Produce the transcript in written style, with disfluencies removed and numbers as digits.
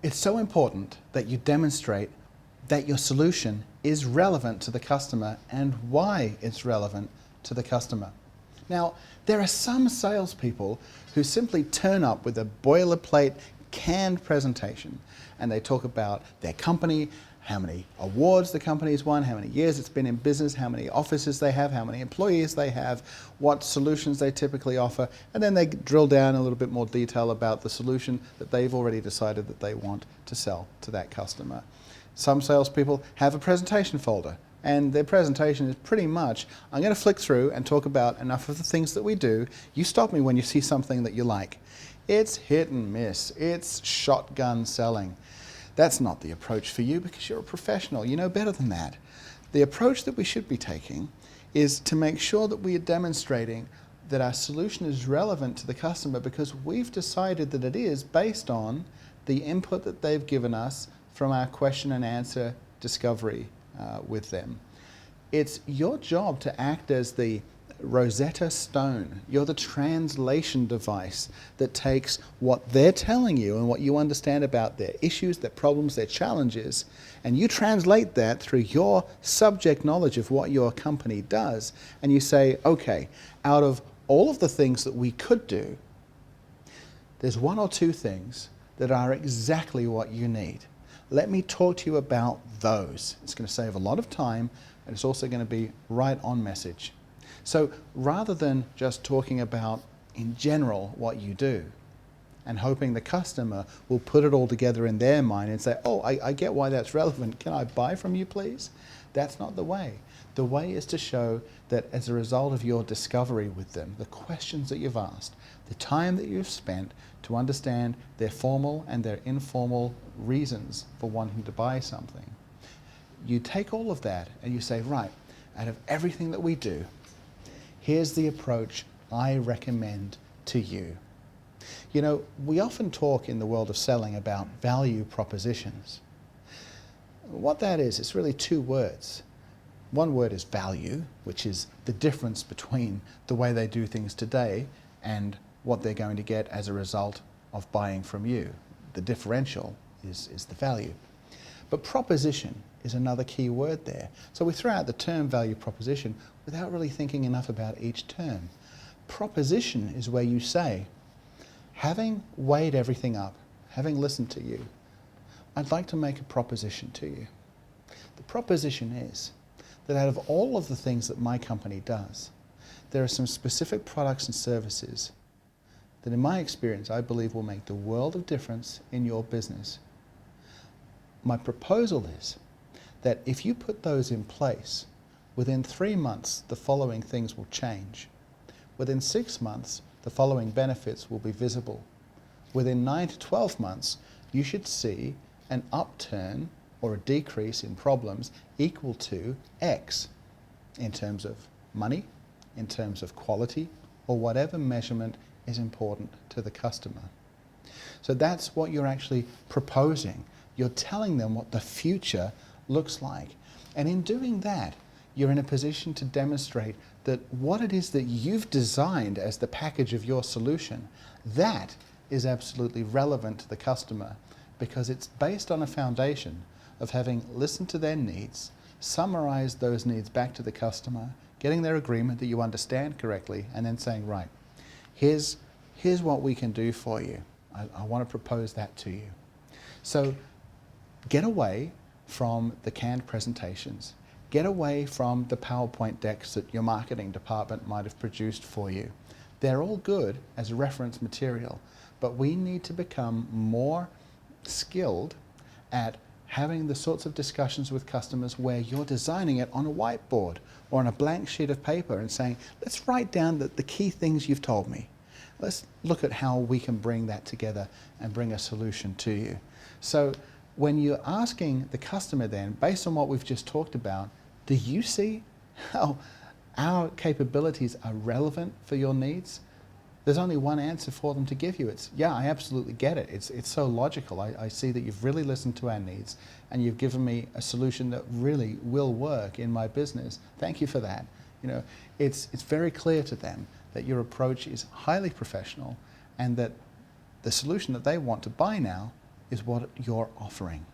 It's so important that you demonstrate that your solution is relevant to the customer and why it's relevant to the customer. Now, there are some salespeople who simply turn up with a boilerplate canned presentation and they talk about their company, how many awards the company's won, how many years it's been in business, how many offices they have, how many employees they have, what solutions they typically offer, and then they drill down a little bit more detail about the solution that they've already decided that they want to sell to that customer. Some salespeople have a presentation folder, and their presentation is pretty much, I'm going to flick through and talk about enough of the things that we do. You stop me when you see something that you like. It's hit and miss. It's shotgun selling. That's not the approach for you because you're a professional. You know better than that. The approach that we should be taking is to make sure that we are demonstrating that our solution is relevant to the customer because we've decided that it is based on the input that they've given us from our question and answer discovery with them. It's your job to act as the Rosetta Stone. You're the translation device that takes what they're telling you and what you understand about their issues, their problems, their challenges, and you translate that through your subject knowledge of what your company does, and you say, okay, out of all of the things that we could do, there's one or two things that are exactly what you need. Let me talk to you about those. It's going to save a lot of time, and it's also going to be right on message. So rather than just talking about in general what you do and hoping the customer will put it all together in their mind and say, oh, I get why that's relevant. Can I buy from you, please? That's not the way. The way is to show that as a result of your discovery with them, the questions that you've asked, the time that you've spent to understand their formal and their informal reasons for wanting to buy something, you take all of that and you say, right, out of everything that we do, here's the approach I recommend to you. You know, we often talk in the world of selling about value propositions. What that is, it's really two words. One word is value, which is the difference between the way they do things today and what they're going to get as a result of buying from you. The differential is the value. But proposition is another key word there. So we throw out the term value proposition without really thinking enough about each term. Proposition is where you say, having weighed everything up, having listened to you, I'd like to make a proposition to you. The proposition is that out of all of the things that my company does, there are some specific products and services that in my experience I believe will make the world of difference in your business. My proposal is that if you put those in place, within 3 months the following things will change. Within 6 months the following benefits will be visible. Within 9 to 12 months you should see an upturn or a decrease in problems equal to X in terms of money, in terms of quality, or whatever measurement is important to the customer. So that's what you're actually proposing. You're telling them what the future looks like. And in doing that, you're in a position to demonstrate that what it is that you've designed as the package of your solution, that is absolutely relevant to the customer because it's based on a foundation of having listened to their needs, summarized those needs back to the customer, getting their agreement that you understand correctly, and then saying, right, here's what we can do for you. I want to propose that to you. So get away from the canned presentations. Get away from the PowerPoint decks that your marketing department might have produced for you. They're all good as reference material, but we need to become more skilled at having the sorts of discussions with customers where you're designing it on a whiteboard or on a blank sheet of paper and saying, let's write down the key things you've told me. Let's look at how we can bring that together and bring a solution to you. So when you're asking the customer then, based on what we've just talked about, do you see how our capabilities are relevant for your needs? There's only one answer for them to give you. It's, yeah, I absolutely get it. It's so logical. I see that you've really listened to our needs and you've given me a solution that really will work in my business. Thank you for that. You know, it's very clear to them that your approach is highly professional and that the solution that they want to buy now is what you're offering.